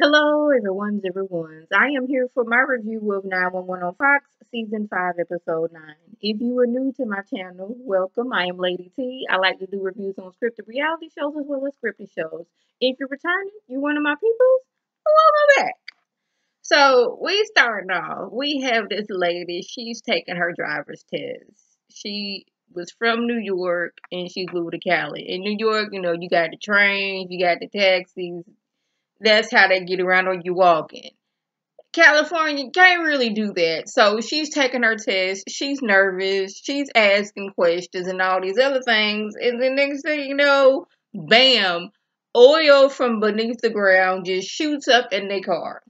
Hello, everyone's. I am here for my review of 911 on Fox, Season 5, Episode 9. If you are new to my channel, welcome. I am Lady T. I like to do reviews on scripted reality shows as well as scripted shows. If you're returning, you're one of my peoples, welcome back. So, we start off. We have this lady. She's taking her driver's test. She was from New York and she moved to Cali. In New York, you got the trains, you got the taxis. That's how they get around when you walking. California can't really do that. So she's taking her test. She's nervous. She's asking questions and all these other things. And the next thing you know, bam, oil from beneath the ground just shoots up in their car.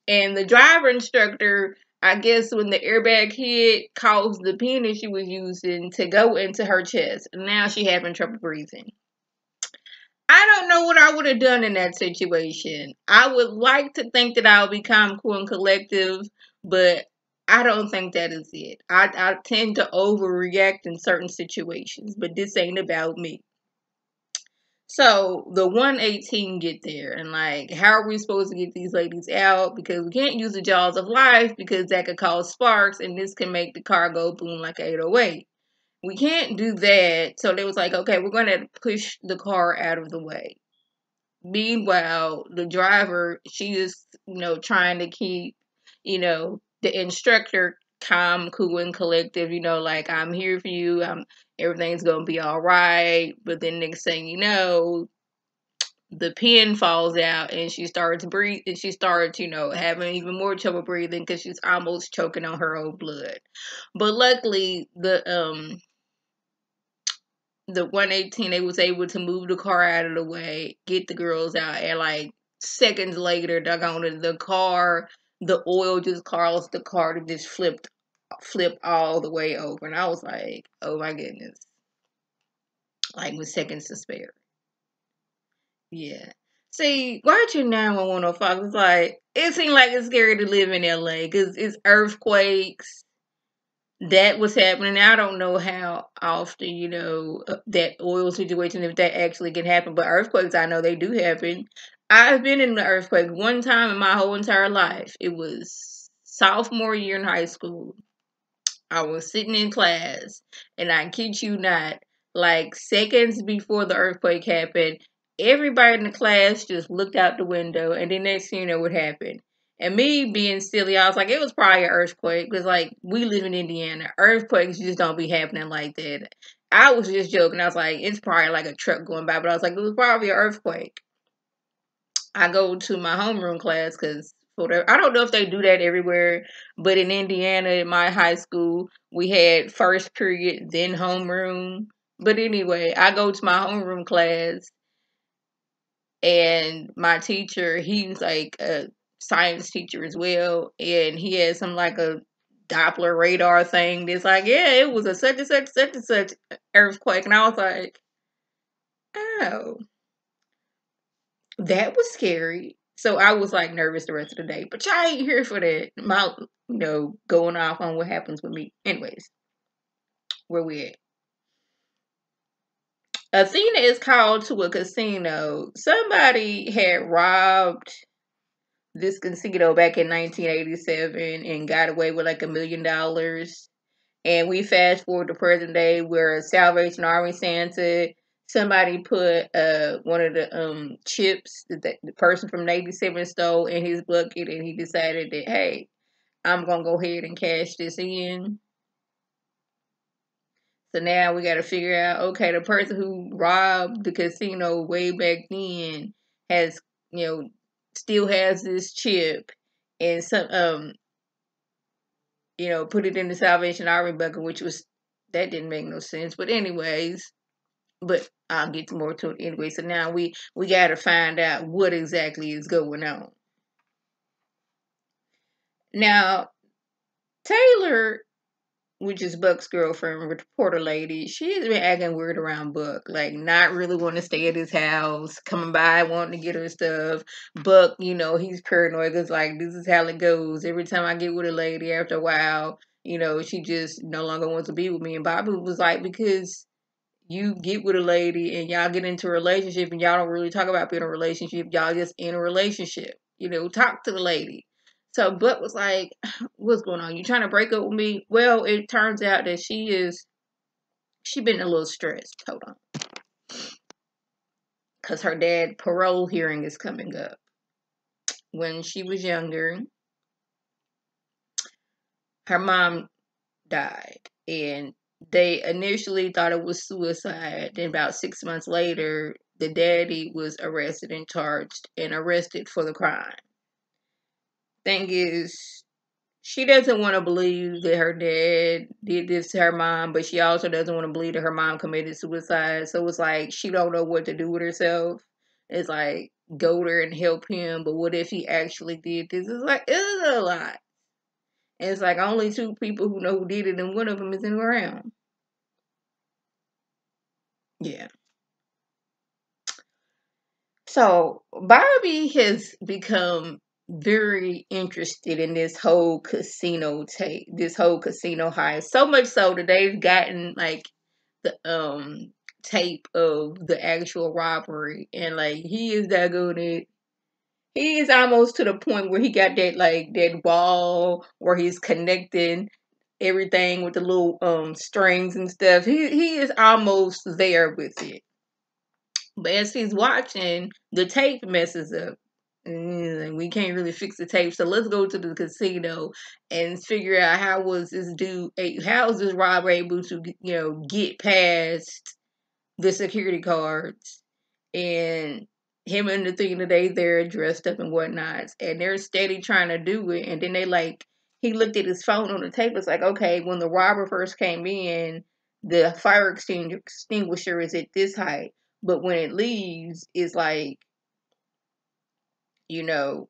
And the driver instructor, I guess when the airbag hit, caused the pin that she was using to go into her chest. And now she's having trouble breathing. I don't know what I would have done in that situation. I would like to think that I would be calm, cool, and collective, but I don't think that is it. I tend to overreact in certain situations, but this ain't about me. So the 118 get there, and like, how are we supposed to get these ladies out? Because we can't use the jaws of life because that could cause sparks, and this can make the car go boom like 808. We can't do that. So they was like, okay, we're going to push the car out of the way. Meanwhile, the driver, she is, trying to keep, the instructor calm, cool, and collective, like, I'm here for you. Everything's going to be all right. But then next thing you know, the pin falls out and she starts breathing. She starts, having even more trouble breathing because she's almost choking on her own blood. But luckily, the 118, they was able to move the car out of the way, get the girls out, and like seconds later, the oil just caused the car to just flip all the way over. And I was like, oh my goodness. Like with seconds to spare. Yeah. See, watching 911 on Fox was like, it seemed like it's scary to live in LA because it's earthquakes. That was happening. I don't know how often, that oil situation, if that actually can happen. But earthquakes, I know they do happen. I've been in an earthquake one time in my whole entire life. It was sophomore year in high school. I was sitting in class, and I kid you not, like seconds before the earthquake happened, everybody in the class just looked out the window, and then next thing you know what happened. And me being silly, I was like, it was probably an earthquake, because like we live in Indiana. Earthquakes just don't be happening like that. I was just joking. I was like, it's probably like a truck going by, but I was like, it was probably an earthquake. I go to my homeroom class because I don't know if they do that everywhere, but in Indiana, in my high school, we had first period, then homeroom. But anyway, I go to my homeroom class, and my teacher, he was like a science teacher as well, and he had some like a Doppler radar thing that's like, yeah, it was a such and such, such and such earthquake. And I was like, oh, that was scary. So I was like nervous the rest of the day. But y'all ain't here for that. My, going off on what happens with me. Anyways, where we at? Athena is called to a casino. Somebody had robbed this casino back in 1987 and got away with like $1 million. And we fast forward to present day where Salvation Army Santa, somebody put one of the chips that the person from 87 stole in his bucket, and he decided that, hey, I'm gonna go ahead and cash this in. So now we got to figure out, okay, the person who robbed the casino way back then has, still has this chip, and put it in the Salvation Army bucket, that didn't make no sense. But anyways, but I'll get more to it anyway. So now we got to find out what exactly is going on. Now, Taylor, which is Buck's girlfriend, reporter lady, she has been acting weird around Buck, like not really wanting to stay at his house, coming by wanting to get her stuff. Buck, he's paranoid because like this is how it goes. Every time I get with a lady, after a while, she just no longer wants to be with me. And Bobby was like, because you get with a lady and y'all get into a relationship and y'all don't really talk about being in a relationship, y'all just in a relationship. talk to the lady. So Buck was like, what's going on? You trying to break up with me? Well, it turns out that she been a little stressed. Hold on. Because her dad parole hearing is coming up. When she was younger, her mom died. And they initially thought it was suicide. Then about 6 months later, the daddy was arrested and charged and arrested for the crime. Thing is, she doesn't want to believe that her dad did this to her mom, but she also doesn't want to believe that her mom committed suicide. So it's like she don't know what to do with herself. It's like go there and help him, but what if he actually did this? It's a lot. And it's like only two people who know who did it, and one of them isn't around. Yeah. So Barbie has become very interested in this whole casino tape, this whole casino heist. So much so that they've gotten like the tape of the actual robbery, and like he is that good at it. He is almost to the point where he got that wall where he's connecting everything with the little strings and stuff. He is almost there with it. But as he's watching, the tape messes up. We can't really fix the tape, so let's go to the casino and figure out how is this robber able to get past the security cards, and him and the thing today they're dressed up and whatnot, and they're steady trying to do it, and then he looked at his phone on the tape. It's like, okay, when the robber first came in, the fire extinguisher is at this height, but when it leaves, it's like, you know,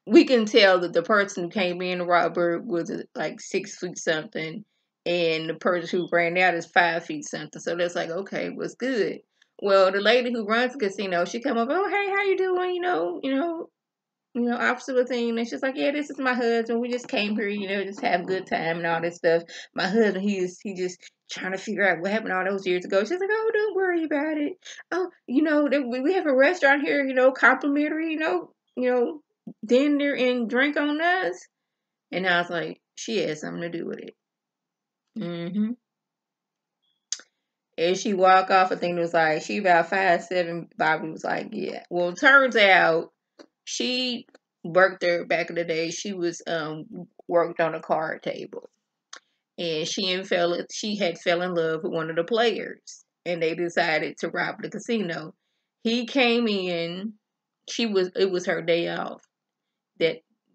we can tell that the person who came in, the robber, was like 6 feet something, and the person who ran out is 5 feet something. So that's like, okay, what's good? Well, the lady who runs the casino, she come up, oh hey, how you doing? Officer thing, and she's like, yeah, this is my husband. We just came here, just have a good time and all this stuff. My husband, he just trying to figure out what happened all those years ago. She's like, oh, don't worry about it. Oh, we have a restaurant here, complimentary, dinner and drink on us. And I was like, she had something to do with it. Mm-hmm. And she walked off, I think it was like, she about 5'7". Bobby was like, yeah. Well, it turns out she worked there back in the day. She was worked on a card table. And she had fell in love with one of the players. And they decided to rob the casino. He came in, it was her day off.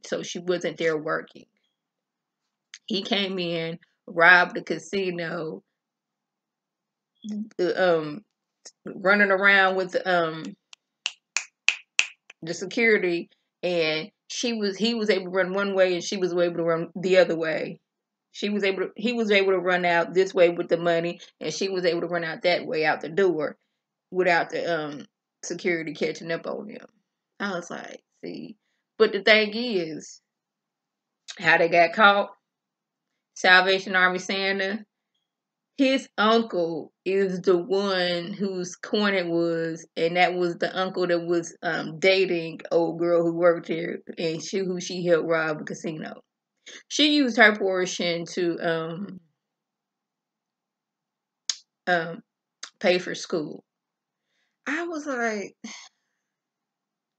So she wasn't there working. He came in, robbed the casino, running around with the security, and he was able to run one way, and she was able to run the other way. He was able to run out this way with the money, and she was able to run out that way out the door without the security catching up on him. I was like, see, but the thing is, how they got caught. Salvation Army Santa, his uncle is the one whose coin it was, and that was the uncle that was dating old girl who worked here, and who she helped rob the casino. She used her portion to pay for school. I was like,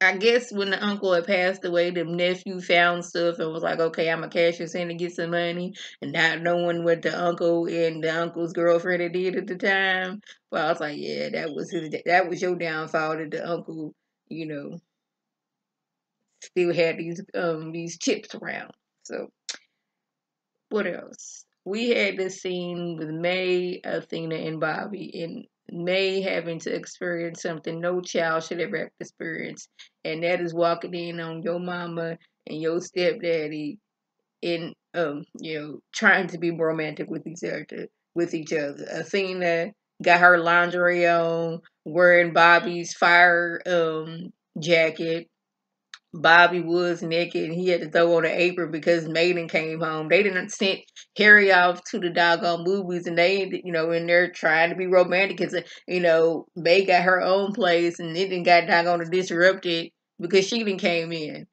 I guess when the uncle had passed away, the nephew found stuff and was like, okay, I'm going to cash this in to get some money. And not knowing what the uncle and the uncle's girlfriend had did at the time. But I was like, yeah, that was your downfall, that the uncle, still had these chips around. So what else? We had this scene with May, Athena, and Bobby, and May having to experience something no child should ever have to experience, and that is walking in on your mama and your stepdaddy, and trying to be romantic with each other. Athena got her lingerie on, wearing Bobby's fire jacket. Bobby was naked, and he had to throw on an apron because Maiden came home. They didn't send Harry off to the doggone movies, and they, in there trying to be romantic because, May got her own place, and it didn't got doggone disrupted because she didn't came in.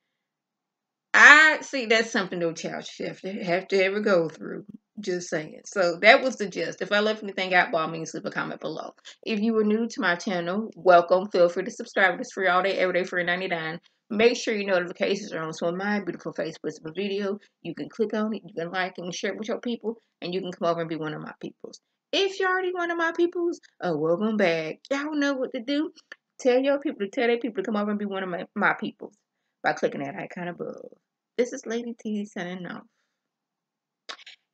I see that's something no child should have to ever go through. Just saying. So that was the gist. If I left anything out, by all means, leave a comment below. If you were new to my channel, welcome. Feel free to subscribe. It's free all day, every day, free 99. Make sure your notifications are on. So when my beautiful face puts up a video, you can click on it, you can like and share it with your people, and you can come over and be one of my peoples. If you're already one of my peoples, oh, welcome back. Y'all know what to do. Tell your people to tell their people to come over and be one of my peoples by clicking that icon above. This is Lady T signing off.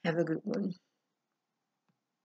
Have a good one.